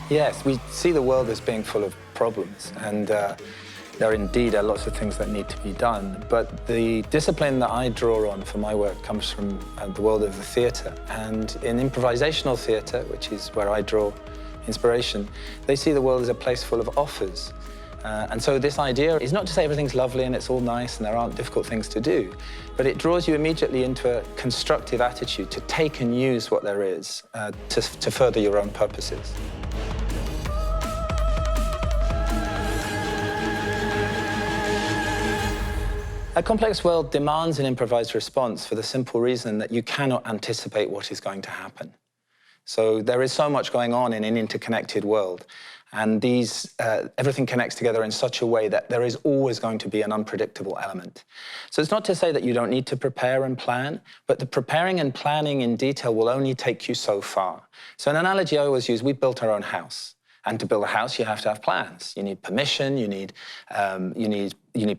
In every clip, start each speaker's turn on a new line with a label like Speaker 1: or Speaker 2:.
Speaker 1: Yes, we see the world as being full of problems, and there indeed are lots of things that need to be done. But the discipline that I draw on for my work comes from the world of the theatre. And in improvisational theatre, which is where I draw inspiration, they see the world as a place full of offers. And so this idea is not to say everything's lovely and it's all nice and there aren't difficult things to do, but it draws you immediately into a constructive attitude to take and use what there is to further your own purposes. A complex world demands an improvised response for the simple reason that you cannot anticipate what is going to happen. So there is so much going on in an interconnected world, and everything connects together in such a way that there is always going to be an unpredictable element. So it's not to say that you don't need to prepare and plan, but the preparing and planning in detail will only take you so far. So an analogy I always use, we built our own house. And to build a house, you have to have plans. You need permission, you need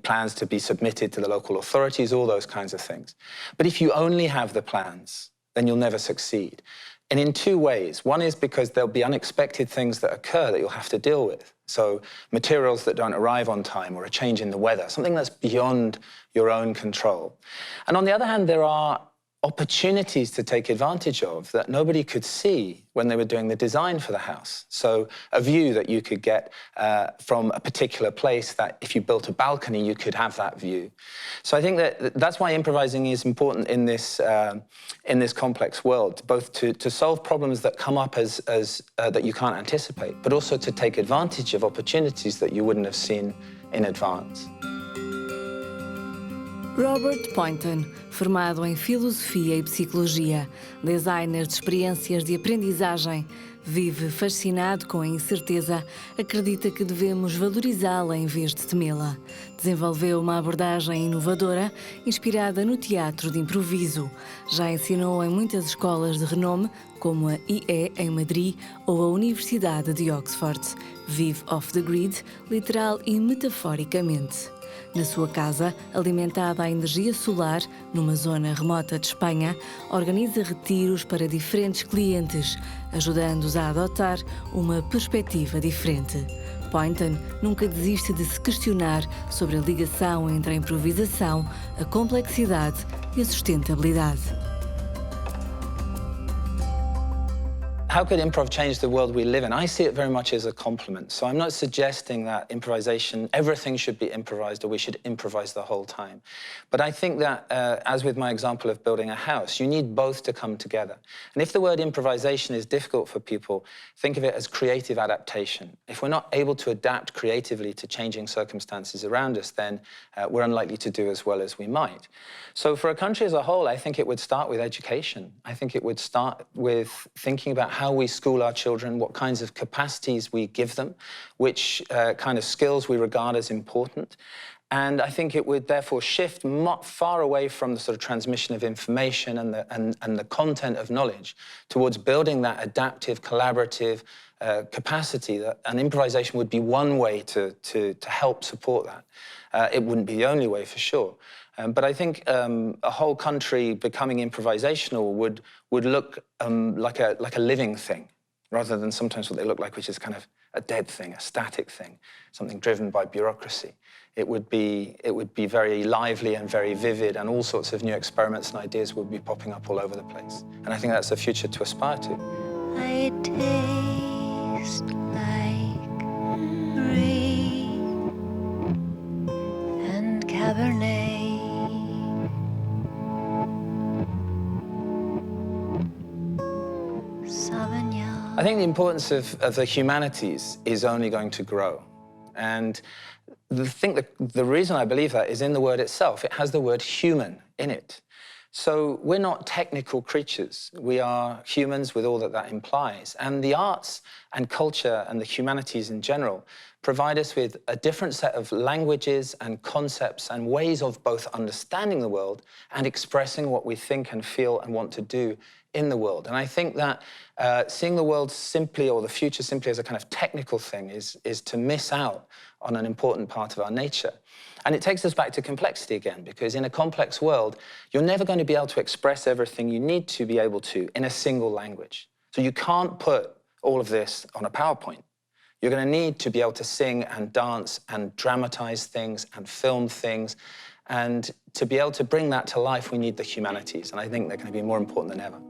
Speaker 1: plans to be submitted to the local authorities, all those kinds of things. But if you only have the plans, then you'll never succeed. And in two ways. One is because there'll be unexpected things that occur that you'll have to deal with. So materials that don't arrive on time, or a change in the weather, something that's beyond your own control. And on the other hand, there are opportunities to take advantage of that nobody could see when they were doing the design for the house. So a view that you could get from a particular place, that if you built a balcony, you could have that view. So I think that's why improvising is important in this complex world, both to solve problems that come up as that you can't anticipate, but also to take advantage of opportunities that you wouldn't have seen in advance.
Speaker 2: Robert Poynton, formado em Filosofia e Psicologia, designer de experiências de aprendizagem, vive fascinado com a incerteza, acredita que devemos valorizá-la em vez de temê-la. Desenvolveu uma abordagem inovadora, inspirada no teatro de improviso. Já ensinou em muitas escolas de renome, como a IE em Madrid ou a Universidade de Oxford. Vive off the grid, literal e metaforicamente. Na sua casa, alimentada à energia solar, numa zona remota de Espanha, organiza retiros para diferentes clientes, ajudando-os a adotar uma perspectiva diferente. Poynton nunca desiste de se questionar sobre a ligação entre a improvisação, a complexidade e a sustentabilidade.
Speaker 1: How could improv change the world we live in? I see it very much as a compliment. So I'm not suggesting that improvisation, everything should be improvised or we should improvise the whole time. But I think that, as with my example of building a house, you need both to come together. And if the word improvisation is difficult for people, think of it as creative adaptation. If we're not able to adapt creatively to changing circumstances around us, then we're unlikely to do as well as we might. So for a country as a whole, I think it would start with education. I think it would start with thinking about how we school our children, what kinds of capacities we give them, which kind of skills we regard as important. And I think it would therefore shift far away from the sort of transmission of information and the content of knowledge towards building that adaptive, collaborative capacity, and improvisation would be one way to help support that. It wouldn't be the only way, for sure. But I think a whole country becoming improvisational would look like a living thing, rather than sometimes what they look like, which is kind of a dead thing, a static thing, something driven by bureaucracy. It would be very lively and very vivid, and all sorts of new experiments and ideas would be popping up all over the place. And I think that's the future to aspire to.
Speaker 3: I taste like brie and Cabernet.
Speaker 1: I think the importance of the humanities is only going to grow. And the reason I believe that is in the word itself. It has the word human in it. So we're not technical creatures. We are humans with all that that implies. And the arts and culture and the humanities in general provide us with a different set of languages and concepts and ways of both understanding the world and expressing what we think and feel and want to do in the world. And I think that seeing the world simply, or the future simply, as a kind of technical thing is to miss out on an important part of our nature. And it takes us back to complexity again, because in a complex world, you're never going to be able to express everything you need to be able to in a single language. So you can't put all of this on a PowerPoint. You're going to need to be able to sing and dance and dramatize things and film things. And to be able to bring that to life, we need the humanities. And I think they're going to be more important than ever.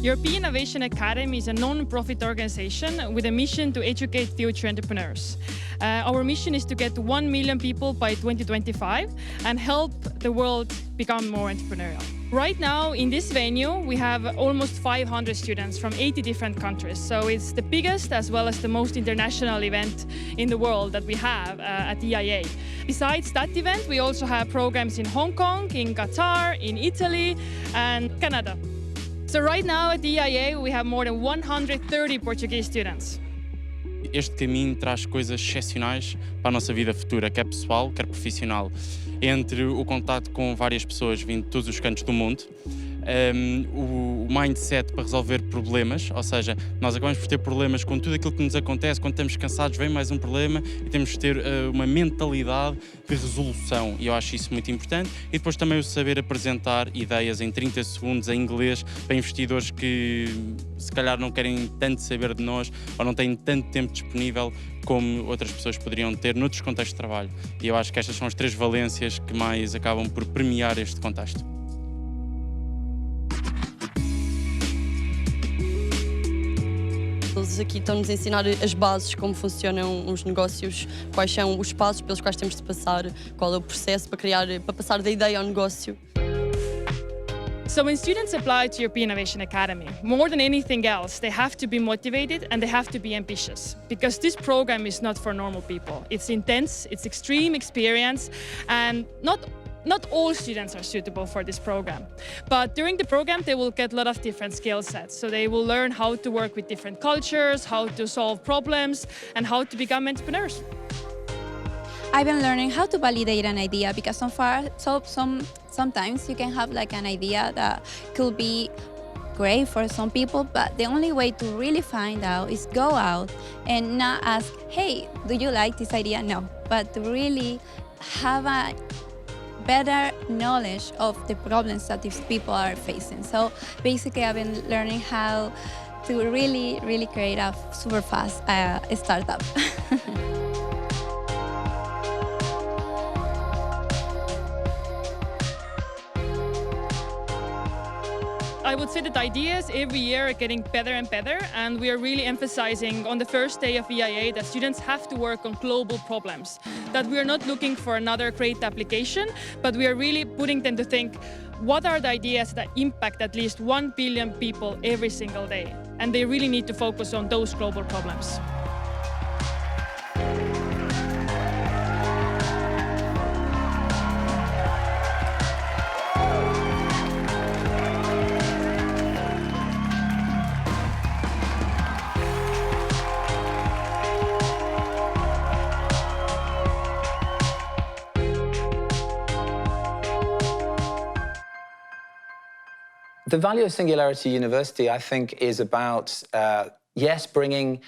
Speaker 4: European Innovation Academy is a non-profit organization with a mission to educate future entrepreneurs. Our mission is to get to 1 million people by 2025 and help the world become more entrepreneurial. Right now, in this venue, we have almost 500 students from 80 different countries. So it's the biggest as well as the most international event in the world that we have at EIA. Besides that event, we also have programs in Hong Kong, in Qatar, in Italy, and Canada. So right now at the EIA, we have more than 130 Portuguese students.
Speaker 5: Este caminho traz coisas excepcionais para a nossa vida futura, quer pessoal, quer profissional. Entre o contato com várias pessoas vindo de todos os cantos do mundo, o mindset para resolver problemas, ou seja, nós acabamos por ter problemas com tudo aquilo que nos acontece, quando estamos cansados vem mais um problema e temos de ter uma mentalidade de resolução, e eu acho isso muito importante. E depois também o saber apresentar ideias em 30 segundos em inglês para investidores que se calhar não querem tanto saber de nós ou não têm tanto tempo disponível como outras pessoas poderiam ter noutros contextos de trabalho. E eu acho que estas são as 3 valências que mais acabam por premiar este contexto.
Speaker 6: Eles aqui estão-nos a ensinar as bases, como funcionam os negócios, quais são os passos pelos quais temos de passar, qual é o processo para passar da ideia ao negócio.
Speaker 4: So when students apply to European Innovation Academy, more than anything else, they have to be motivated and they have to be ambitious. Because this program is not for normal people. It's intense, it's extreme experience, and not all students are suitable for this program. But during the program, they will get a lot of different skill sets. So they will learn how to work with different cultures, how to solve problems, and how to become entrepreneurs.
Speaker 7: I've been learning how to validate an idea because sometimes you can have like an idea that could be great for some people, but the only way to really find out is go out and not ask, hey, do you like this idea? No, but to really have a better knowledge of the problems that these people are facing. So basically I've been learning how to really create a super fast startup.
Speaker 4: I would say that ideas every year are getting better and better, and we are really emphasizing on the first day of EIA that students have to work on global problems, that we are not looking for another great application, but we are really putting them to think, what are the ideas that impact at least 1 billion people every single day? And they really need to focus on those global problems.
Speaker 1: The value of Singularity University, I think, is about, yes, bringing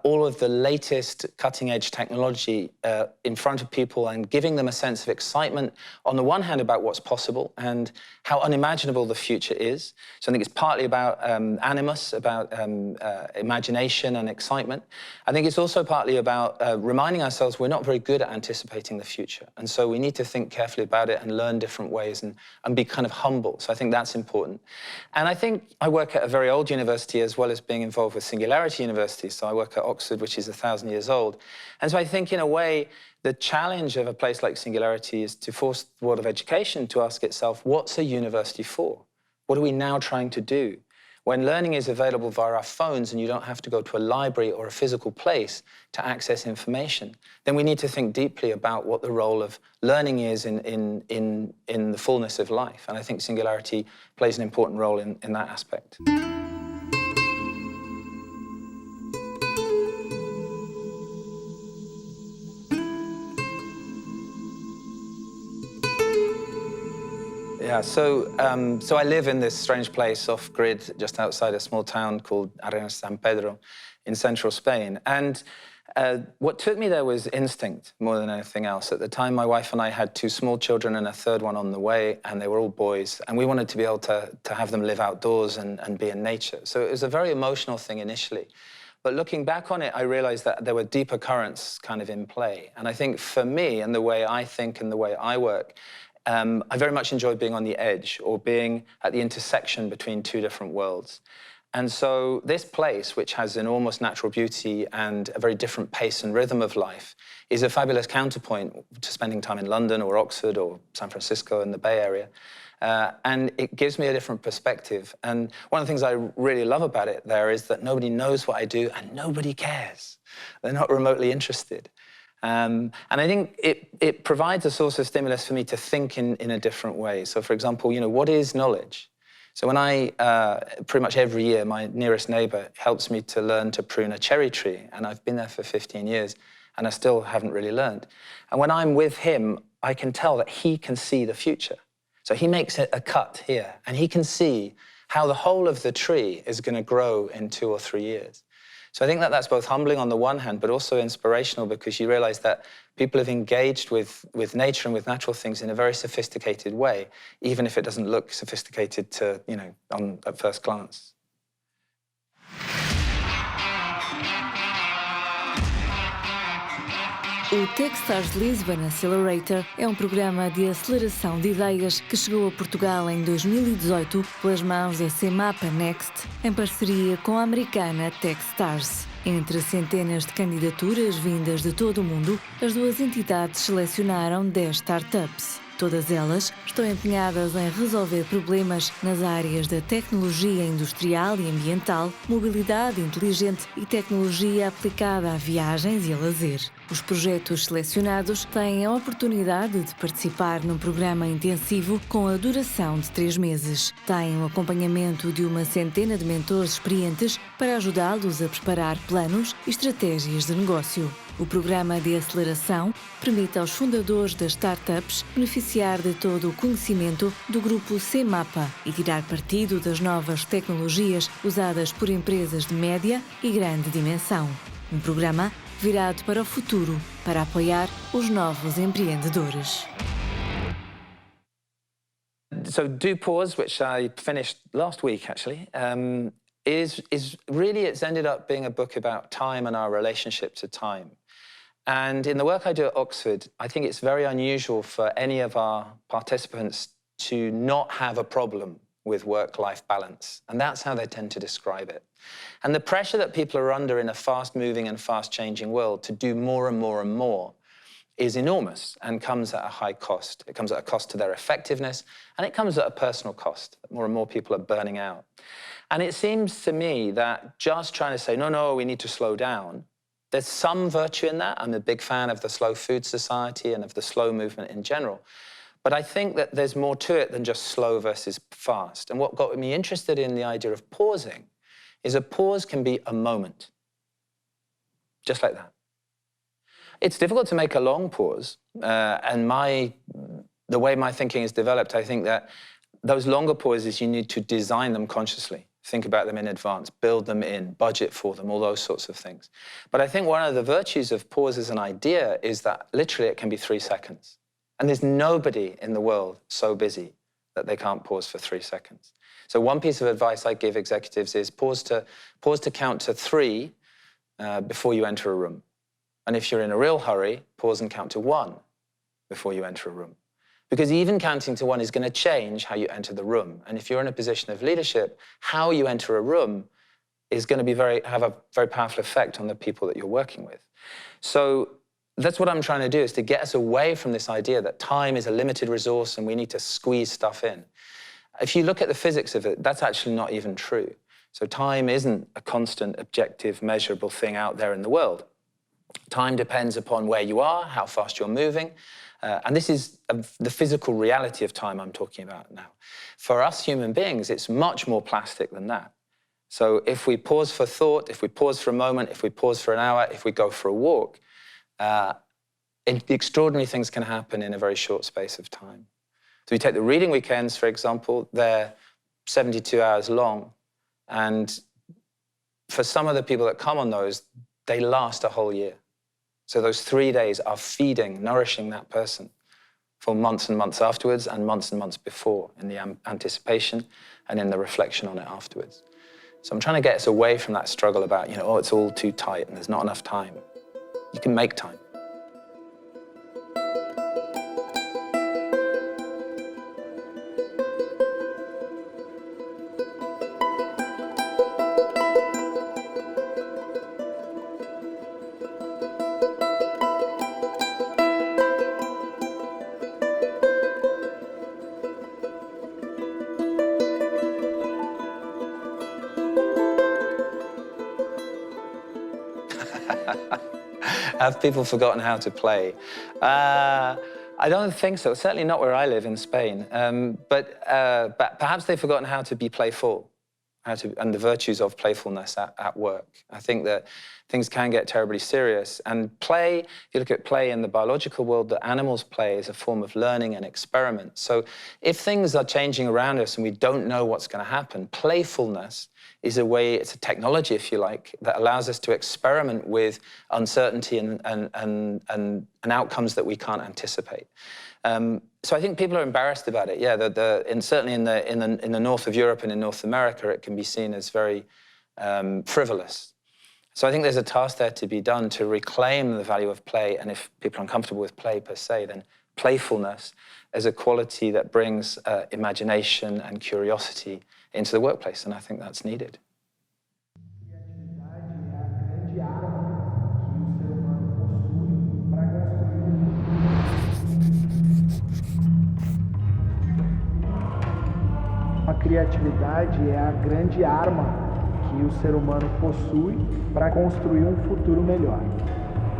Speaker 1: all of the latest cutting-edge technology in front of people and giving them a sense of excitement, on the one hand, about what's possible and how unimaginable the future is. So I think it's partly about animus, about imagination and excitement. I think it's also partly about reminding ourselves we're not very good at anticipating the future. And so we need to think carefully about it and learn different ways and be kind of humble. So I think that's important. And I think I work at a very old university as well as being involved with Singularity University. So I work at Oxford, which is 1,000 years old. And so I think, in a way, the challenge of a place like Singularity is to force the world of education to ask itself, what's a university for? What are we now trying to do? When learning is available via our phones and you don't have to go to a library or a physical place to access information, then we need to think deeply about what the role of learning is in the fullness of life. And I think Singularity plays an important role in that aspect. Yeah, so I live in this strange place off-grid just outside a small town called Ageas San Pedro in central Spain. And What took me there was instinct more than anything else. At the time, my wife and I had 2 small children and a third one on the way, and they were all boys, and we wanted to be able to have them live outdoors and be in nature. So it was a very emotional thing initially. But looking back on it, I realized that there were deeper currents kind of in play. And I think for me, and the way I think and the way I work, I very much enjoy being on the edge or being at the intersection between 2 different worlds. And so this place, which has an almost natural beauty and a very different pace and rhythm of life, is a fabulous counterpoint to spending time in London or Oxford or San Francisco in the Bay Area. And it gives me a different perspective. And one of the things I really love about it there is that nobody knows what I do and nobody cares. They're not remotely interested. And I think it provides a source of stimulus for me to think in a different way. So, for example, what is knowledge? So when pretty much every year, my nearest neighbor helps me to learn to prune a cherry tree, and I've been there for 15 years, and I still haven't really learned. And when I'm with him, I can tell that he can see the future. So he makes a cut here, and he can see how the whole of the tree is going to grow in 2 or 3 years. So I think that that's both humbling on the one hand, but also inspirational, because you realize that people have engaged with nature and with natural things in a very sophisticated way, even if it doesn't look sophisticated to, at first glance.
Speaker 2: O Techstars Lisbon Accelerator é um programa de aceleração de ideias que chegou a Portugal em 2018 pelas mãos da CMAPA Next, em parceria com a americana Techstars. Entre centenas de candidaturas vindas de todo o mundo, as 2 entidades selecionaram 10 startups. Todas elas estão empenhadas em resolver problemas nas áreas da tecnologia industrial e ambiental, mobilidade inteligente e tecnologia aplicada a viagens e a lazer. Os projetos selecionados têm a oportunidade de participar num programa intensivo com a duração de 3 meses. Têm o acompanhamento de uma centena de mentores experientes para ajudá-los a preparar planos e estratégias de negócio. O programa de aceleração permite aos fundadores das startups beneficiar de todo o conhecimento do Grupo CMAPA e tirar partido das novas tecnologias usadas por empresas de média e grande dimensão. Um programa virado para o futuro, para apoiar os novos empreendedores.
Speaker 1: So Do Pause, which I finished last week, actually, is really, it's ended up being a book about time and our relationship to time. And in the work I do at Oxford, I think it's very unusual for any of our participants to not have a problem with work-life balance. And that's how they tend to describe it. And the pressure that people are under in a fast-moving and fast-changing world to do more and more and more is enormous and comes at a high cost. It comes at a cost to their effectiveness, and it comes at a personal cost. More and more people are burning out. And it seems to me that just trying to say, no, we need to slow down, there's some virtue in that. I'm a big fan of the Slow Food Society and of the slow movement in general. But I think that there's more to it than just slow versus fast. And what got me interested in the idea of pausing is a pause can be a moment, just like that. It's difficult to make a long pause, and the way my thinking is developed, I think that those longer pauses, you need to design them consciously. Think about them in advance, build them in, budget for them, all those sorts of things. But I think one of the virtues of pause as an idea is that literally it can be 3 seconds. And there's nobody in the world so busy that they can't pause for 3 seconds. So one piece of advice I give executives is pause to count to 3 before you enter a room. And if you're in a real hurry, pause and count to 1 before you enter a room. Because even counting to 1 is going to change how you enter the room. And if you're in a position of leadership, how you enter a room is going to have a very powerful effect on the people that you're working with. So that's what I'm trying to do, is to get us away from this idea that time is a limited resource and we need to squeeze stuff in. If you look at the physics of it, that's actually not even true. So time isn't a constant, objective, measurable thing out there in the world. Time depends upon where you are, how fast you're moving. And this is the physical reality of time I'm talking about now. For us human beings, it's much more plastic than that. So if we pause for thought, if we pause for a moment, if we pause for an hour, if we go for a walk, extraordinary things can happen in a very short space of time. So we take the reading weekends, for example, they're 72 hours long. And for some of the people that come on those, they last a whole year. So those 3 days are feeding, nourishing that person for months and months afterwards and months before in the anticipation and in the reflection on it afterwards. So I'm trying to get us away from that struggle about, oh, it's all too tight and there's not enough time. You can make time. Have people forgotten how to play? I don't think so. Certainly not where I live in Spain. But perhaps they've forgotten how to be playful, and the virtues of playfulness at work. I think that things can get terribly serious. And play, if you look at play in the biological world, that animals play is a form of learning and experiment. So if things are changing around us and we don't know what's going to happen, playfulness is a way, it's a technology, if you like, that allows us to experiment with uncertainty and outcomes that we can't anticipate. So I think people are embarrassed about it. Yeah, certainly in the north of Europe and in North America, it can be seen as very frivolous. So I think there's a task there to be done to reclaim the value of play. And if people are uncomfortable with play per se, then playfulness as a quality that brings imagination and curiosity into the workplace. And I think that's needed.
Speaker 8: A criatividade é a grande arma que o ser humano possui para construir um futuro melhor.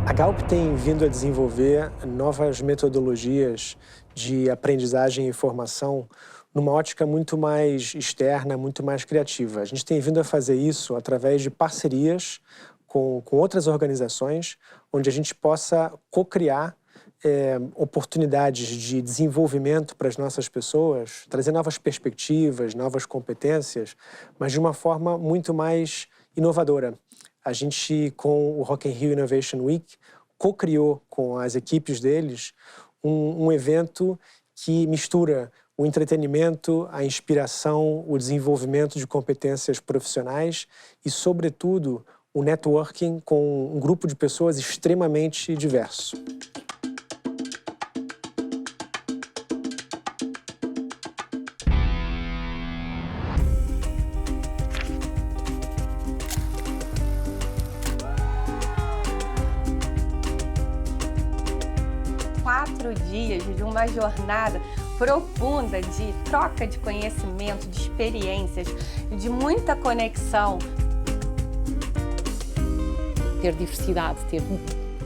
Speaker 9: A Galp tem vindo a desenvolver novas metodologias de aprendizagem e formação numa ótica muito mais externa, muito mais criativa. A gente tem vindo a fazer isso através de parcerias com outras organizações, onde a gente possa co-criar oportunidades de desenvolvimento para as nossas pessoas, trazer novas perspectivas, novas competências, mas de uma forma muito mais inovadora. A gente, com o Rock in Rio Innovation Week, co-criou com as equipes deles um evento que mistura o entretenimento, a inspiração, o desenvolvimento de competências profissionais e, sobretudo, o networking com um grupo de pessoas extremamente diverso.
Speaker 10: Dias de uma jornada profunda de troca de conhecimento, de experiências, de muita conexão.
Speaker 11: Ter diversidade, ter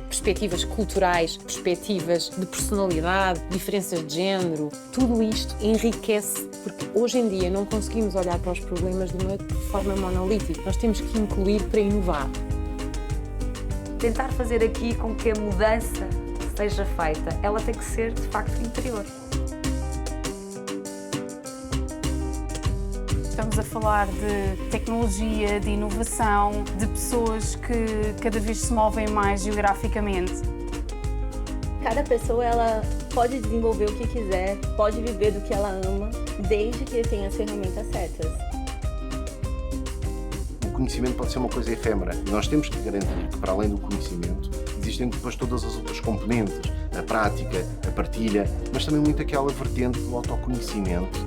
Speaker 11: perspectivas culturais, perspectivas de personalidade, diferenças de género, tudo isto enriquece, porque hoje em dia não conseguimos olhar para os problemas de uma forma monolítica. Nós temos que incluir para inovar.
Speaker 12: Tentar fazer aqui com que a mudança seja feita, ela tem que ser, de facto, interior.
Speaker 13: Estamos a falar de tecnologia, de inovação, de pessoas que cada vez se movem mais geograficamente.
Speaker 14: Cada pessoa ela pode desenvolver o que quiser, pode viver do que ela ama, desde que tenha as ferramentas certas.
Speaker 15: O conhecimento pode ser uma coisa efêmera. Nós temos que garantir que, para além do conhecimento, existem depois todas as outras componentes, a prática, a partilha, mas também muito aquela vertente do autoconhecimento.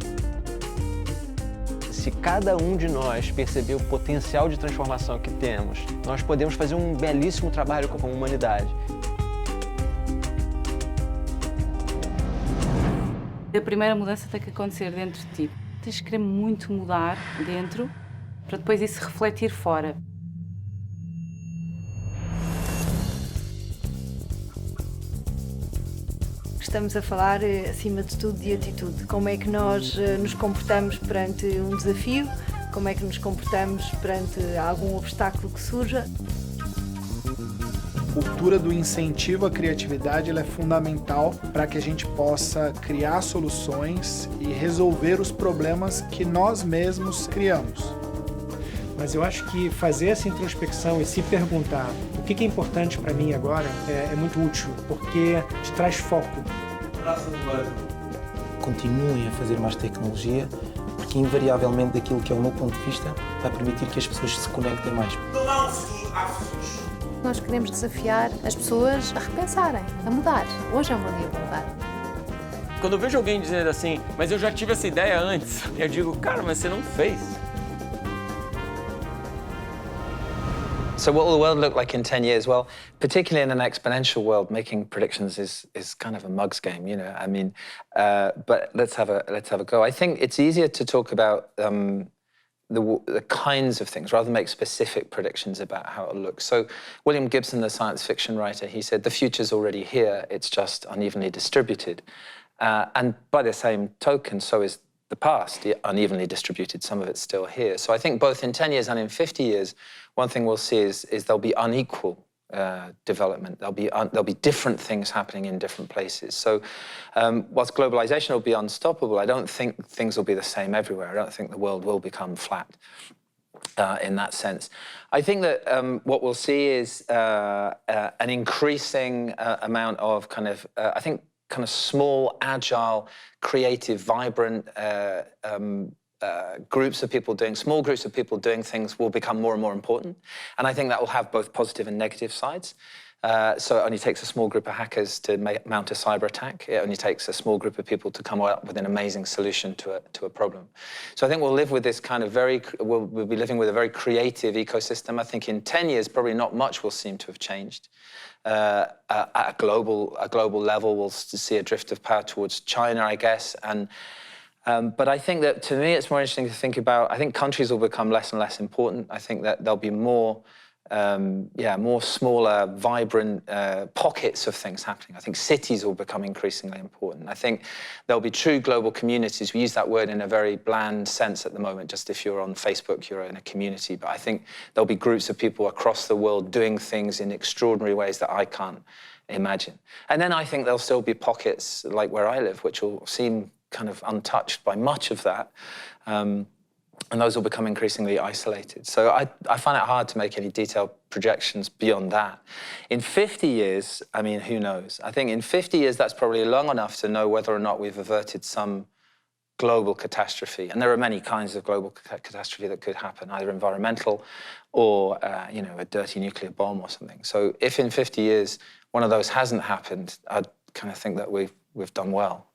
Speaker 16: Se cada um de nós perceber o potencial de transformação que temos, nós podemos fazer um belíssimo trabalho com a humanidade.
Speaker 12: A primeira mudança tem que acontecer dentro de ti. Tens que querer muito mudar dentro, para depois isso refletir fora.
Speaker 17: Estamos a falar, acima de tudo, de atitude. Como é que nós nos comportamos perante um desafio, como é que nos comportamos perante algum obstáculo que surja.
Speaker 8: A cultura do incentivo à criatividade ela é fundamental para que a gente possa criar soluções e resolver os problemas que nós mesmos criamos.
Speaker 9: Mas eu acho que fazer essa introspecção e se perguntar o que é importante para mim agora é muito útil, porque te traz foco.
Speaker 18: Continuem a fazer mais tecnologia, porque invariavelmente daquilo que é o meu ponto de vista vai permitir que as pessoas se conectem mais.
Speaker 19: Não há um futuro, há futuros.
Speaker 11: Nós queremos desafiar as pessoas a repensarem, a mudar. Hoje é um bom dia para mudar.
Speaker 20: Quando eu vejo alguém dizendo assim, mas eu já tive essa ideia antes, eu digo, cara, mas você não fez.
Speaker 1: So what will the world look like in 10 years? Well, particularly in an exponential world, making predictions is kind of a mug's game, you know. I mean, but let's have a go. I think it's easier to talk about the kinds of things rather than make specific predictions about how it'll look. So William Gibson, the science fiction writer, he said, the future's already here, it's just unevenly distributed. And by the same token, so is the past, unevenly distributed, some of it's still here. So I think both in 10 years and in 50 years, one thing we'll see is there'll be unequal development. There'll be different things happening in different places. So whilst globalization will be unstoppable, I don't think things will be the same everywhere. I don't think the world will become flat in that sense. I think that what we'll see is an increasing amount of kind of small, agile, creative, vibrant small groups of people doing things will become more and more important. And I think that will have both positive and negative sides. So it only takes a small group of hackers to mount a cyber attack. It only takes a small group of people to come up with an amazing solution to a problem. So I think we'll live with this kind of we'll be living with a very creative ecosystem. I think in 10 years, probably not much will seem to have changed. At a global level, we'll see a drift of power towards China, I guess. But I think that, to me, it's more interesting to think about, I think countries will become less and less important. I think that there'll be more smaller, vibrant pockets of things happening. I think cities will become increasingly important. I think there'll be true global communities. We use that word in a very bland sense at the moment. Just if you're on Facebook, you're in a community. But I think there'll be groups of people across the world doing things in extraordinary ways that I can't imagine. And then I think there'll still be pockets like where I live, which will seem kind of untouched by much of that. And those will become increasingly isolated. So I find it hard to make any detailed projections beyond that. In 50 years, I mean, who knows? I think in 50 years, that's probably long enough to know whether or not we've averted some global catastrophe. And there are many kinds of global catastrophe that could happen, either environmental or, a dirty nuclear bomb or something. So if in 50 years one of those hasn't happened, I'd kind of think that we've done well.